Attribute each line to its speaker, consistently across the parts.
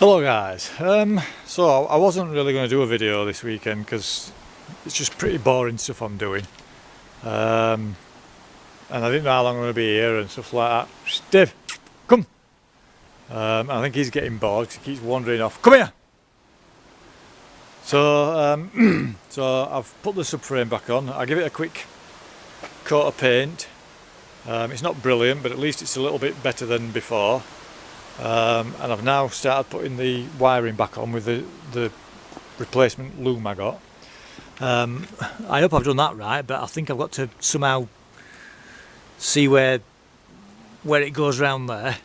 Speaker 1: Hello guys, so I wasn't really going to do a video this weekend because it's just pretty boring stuff I'm doing, and I didn't know how long I'm going to be here and stuff like that. Dave, come! I think he's getting bored because he keeps wandering off. Come here! So, so I've put the subframe back on. I give it a quick coat of paint. It's not brilliant, but at least it's a little bit better than before. And I've now started putting the wiring back on with the replacement loom I got. I hope I've done that right, but I think I've got to somehow see where it goes round there.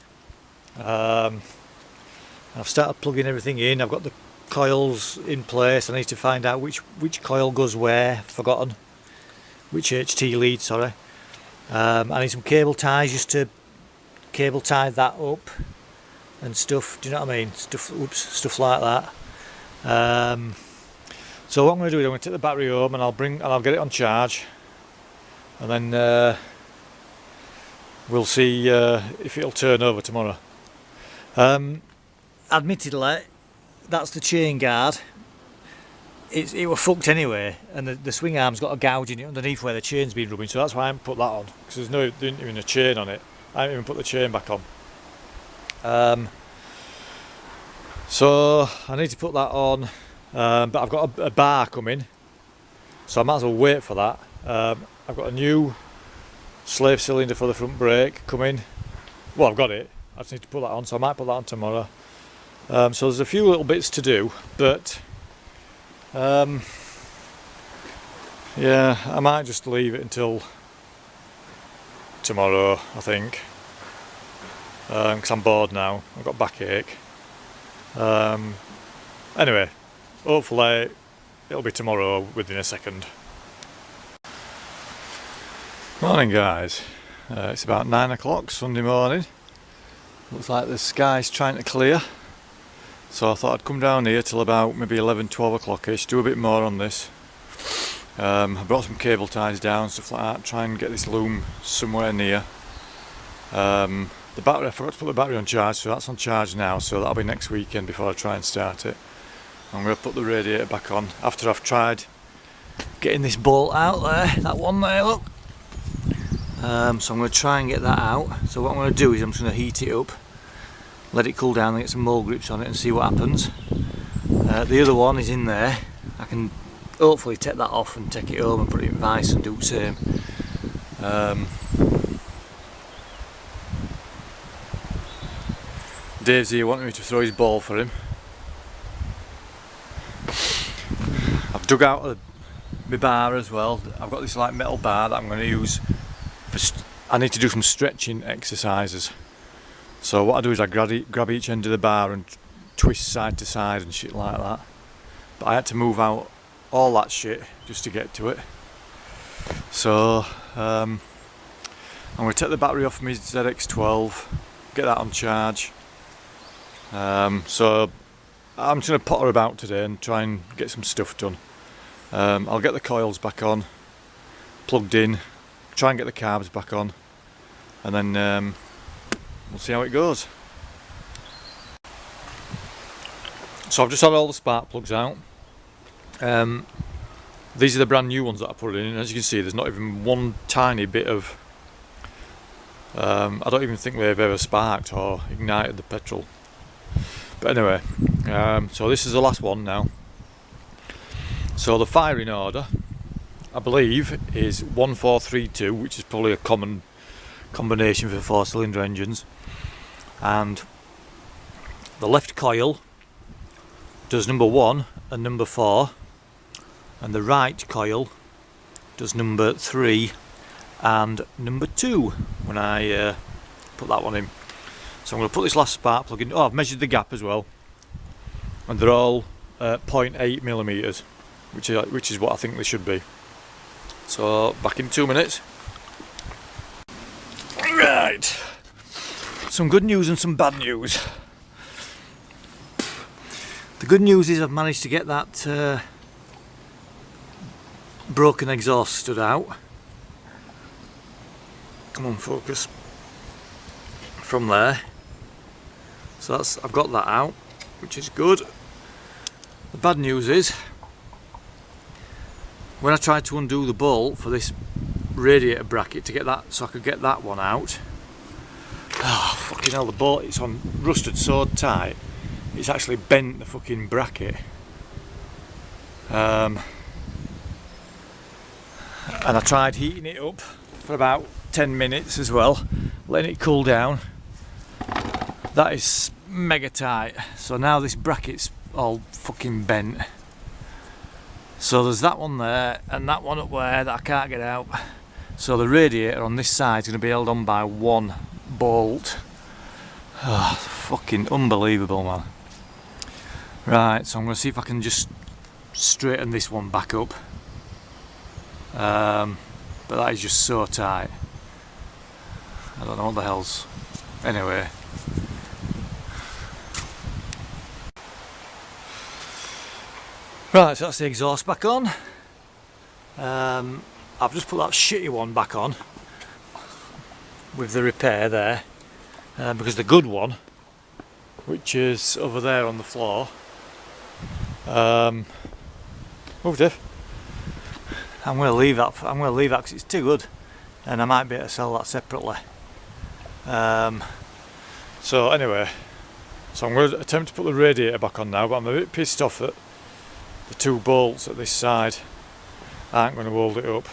Speaker 1: I've started plugging everything in. I've got the coils in place. I need to find out which coil goes where. Forgotten which HT lead. Sorry. I need some cable ties just to cable tie that up and stuff. Do you know what I mean? Stuff like that. So what I'm going to do is I'm going to take the battery home and I'll get it on charge, and then we'll see if it'll turn over tomorrow. Admittedly, that's the chain guard. It was fucked anyway, and the swing arm's got a gouge in it underneath where the chain's been rubbing, so that's why I haven't put that on, because there isn't even a chain on it. I haven't even put the chain back on. So I need to put that on, but I've got a bar coming, so I might as well wait for that. I've got a new slave cylinder for the front brake coming. Well, I've got it, I just need to put that on, so I might put that on tomorrow. So there's a few little bits to do, but yeah, I might just leave it until tomorrow, I think, because I'm bored now. I've got backache. Anyway, hopefully it'll be tomorrow within a second. Morning guys, it's about 9 o'clock Sunday morning. Looks like the sky's trying to clear, so I thought I'd come down here till about maybe 11-12 o'clock ish, do a bit more on this. I brought some cable ties down, stuff like that, try and get this loom somewhere near. The battery, I forgot to put the battery on charge, so that's on charge now, so that'll be next weekend before I try and start it. I'm going to put the radiator back on after I've tried getting this bolt out there, that one there, look. So I'm going to try and get that out. So what I'm going to do is I'm just going to heat it up, let it cool down and get some more grips on it and see what happens. The other one is in there. I can hopefully take that off and take it home and put it in vice and do the same. Dave's here wanting me to throw his ball for him. I've dug out my bar as well. I've got this like metal bar that I'm going to use for I need to do some stretching exercises. So what I do is I grab each end of the bar and twist side to side and shit like that. But I had to move out all that shit just to get to it. So I'm going to take the battery off my ZX12, get that on charge. So I'm just going to potter about today and try and get some stuff done. I'll get the coils back on, plugged in, try and get the carbs back on, and then we'll see how it goes. So I've just had all the spark plugs out. These are the brand new ones that I put in, and as you can see there's not even one tiny bit of I don't even think they've ever sparked or ignited the petrol. But anyway, so this is the last one now. So the firing order, I believe, is 1432, which is probably a common combination for 4-cylinder engines. And the left coil does number 1 and number 4, and the right coil does number 3 and number 2 when I put that one in. So I'm going to put this last spark plug in. Oh, I've measured the gap as well, and they're all 0.8 millimeters, which is what I think they should be. So back in 2 minutes. Right, some good news and some bad news. The good news is I've managed to get that broken exhaust stud out. Come on, focus. From there. So I've got that out. which is good. The bad news is, when I tried to undo the bolt for this radiator bracket to get that, so I could get that one out, oh fucking hell, the bolt, it's on rusted so tight, it's actually bent the fucking bracket. And I tried heating it up for about 10 minutes as well, letting it cool down. That is mega tight, so now this bracket's all fucking bent. So there's that one there and that one up there that I can't get out. So the radiator on this side is going to be held on by one bolt. Oh, fucking unbelievable, man. Right, so I'm going to see if I can just straighten this one back up. But that is just so tight. I don't know what the hell's... Anyway. Right, so that's the exhaust back on. I've just put that shitty one back on with the repair there, because the good one, which is over there on the floor, oh Dave, I'm going to leave that. I'm going to leave that because it's too good, and I might be able to sell that separately. So anyway, so I'm going to attempt to put the radiator back on now, but I'm a bit pissed off that the two bolts at this side aren't going to hold it up.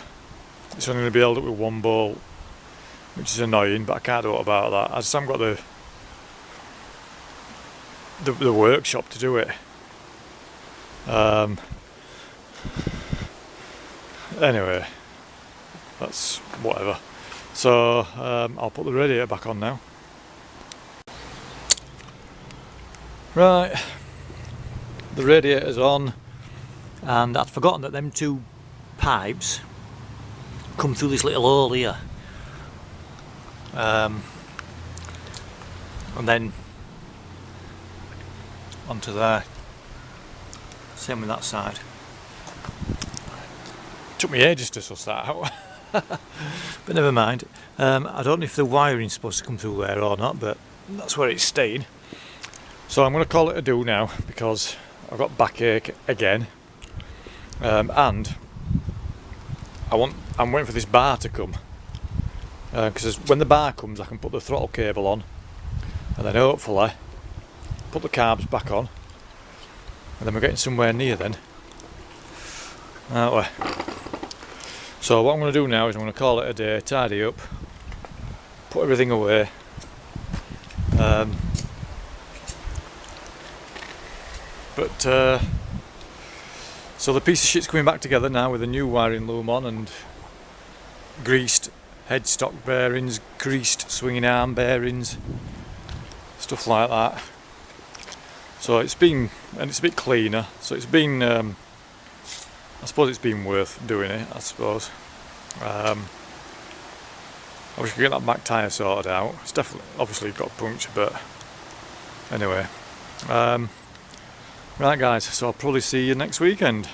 Speaker 1: It's only going to be held up with one bolt, which is annoying, but I can't do what about that. I just haven't got the workshop to do it. Anyway, that's whatever. So I'll put the radiator back on now. Right, the radiator's on, and I'd forgotten that them two pipes come through this little hole here, and then onto there. Same with that side. Took me ages to suss that out. But never mind. I don't know if the wiring's supposed to come through there or not, but that's where it's staying. So I'm going to call it a do now, because I've got backache again, and I'm waiting for this bar to come, because when the bar comes I can put the throttle cable on, and then hopefully put the carbs back on, and then we're getting somewhere near then, aren't we? So what I'm going to do now is I'm going to call it a day, tidy up, put everything away, so the piece of shit's coming back together now with a new wiring loom on and greased headstock bearings, greased swinging arm bearings, stuff like that. So it's been, and it's a bit cleaner, so it's been, I suppose it's been worth doing it, I suppose. I wish I could get that back tyre sorted out. It's definitely, obviously got a puncture, but anyway. Right guys, so I'll probably see you next weekend.